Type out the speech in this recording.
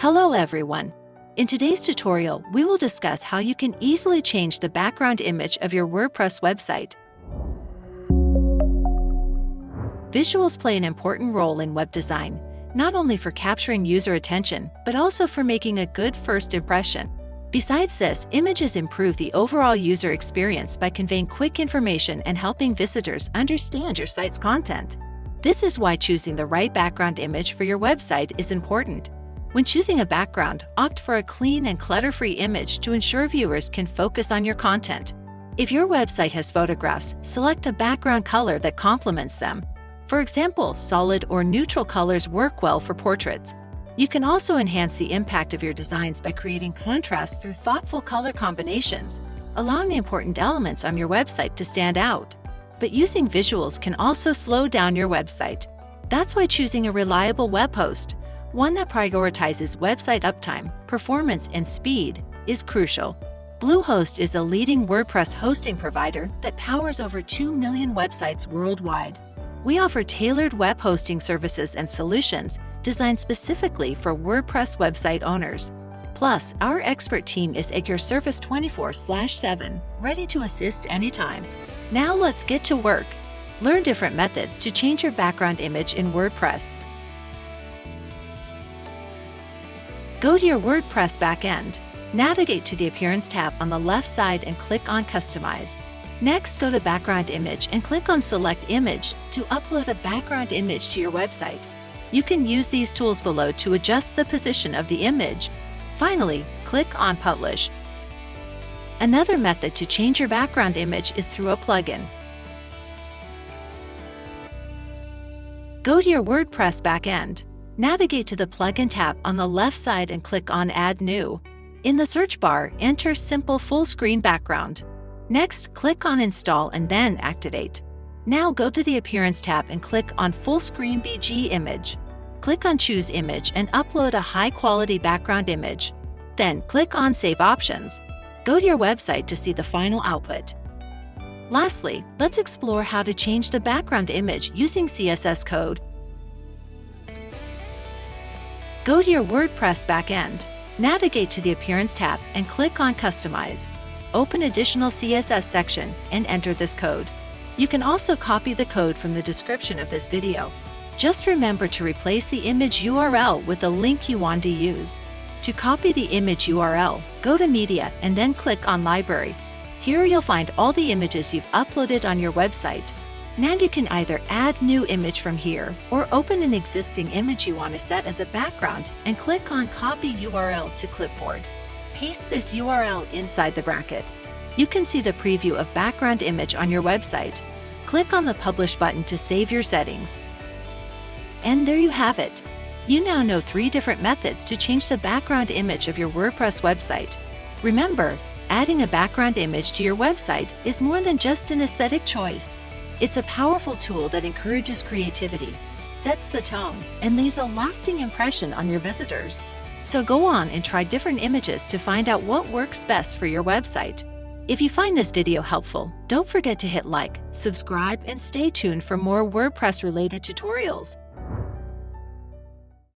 Hello everyone! In today's tutorial, we will discuss how you can easily change the background image of your WordPress website. Visuals play an important role in web design, not only for capturing user attention, but also for making a good first impression. Besides this, images improve the overall user experience by conveying quick information and helping visitors understand your site's content. This is why choosing the right background image for your website is important. When choosing a background, opt for a clean and clutter-free image to ensure viewers can focus on your content. If your website has photographs, select a background color that complements them. For example, solid or neutral colors work well for portraits. You can also enhance the impact of your designs by creating contrast through thoughtful color combinations, allowing the important elements on your website to stand out. But using visuals can also slow down your website. That's why choosing a reliable web host, one that prioritizes website uptime, performance, and speed, is crucial. Bluehost is a leading WordPress hosting provider that powers over 2 million websites worldwide. We offer tailored web hosting services and solutions designed specifically for WordPress website owners. Plus, our expert team is at your service 24/7, ready to assist anytime. Now let's get to work. Learn different methods to change your background image in WordPress. Go to your WordPress backend. Navigate to the Appearance tab on the left side and click on Customize. Next, go to Background Image and click on Select Image to upload a background image to your website. You can use these tools below to adjust the position of the image. Finally, click on Publish. Another method to change your background image is through a plugin. Go to your WordPress backend. Navigate to the Plugin tab on the left side and click on Add New. In the search bar, enter Simple Full Screen Background. Next, click on Install and then Activate. Now go to the Appearance tab and click on Full Screen BG Image. Click on Choose Image and upload a high-quality background image. Then click on Save Options. Go to your website to see the final output. Lastly, let's explore how to change the background image using CSS code. Go to your WordPress backend. Navigate to the Appearance tab and click on Customize. Open additional CSS section and enter this code. You can also copy the code from the description of this video. Just remember to replace the image URL with the link you want to use. To copy the image URL, go to Media and then click on Library. Here you'll find all the images you've uploaded on your website. Now you can either add new image from here or open an existing image you want to set as a background and click on Copy URL to Clipboard. Paste this URL inside the bracket. You can see the preview of background image on your website. Click on the Publish button to save your settings. And there you have it. You now know 3 different methods to change the background image of your WordPress website. Remember, adding a background image to your website is more than just an aesthetic choice. It's a powerful tool that encourages creativity, sets the tone, and leaves a lasting impression on your visitors. So go on and try different images to find out what works best for your website. If you find this video helpful, don't forget to hit like, subscribe, and stay tuned for more WordPress-related tutorials.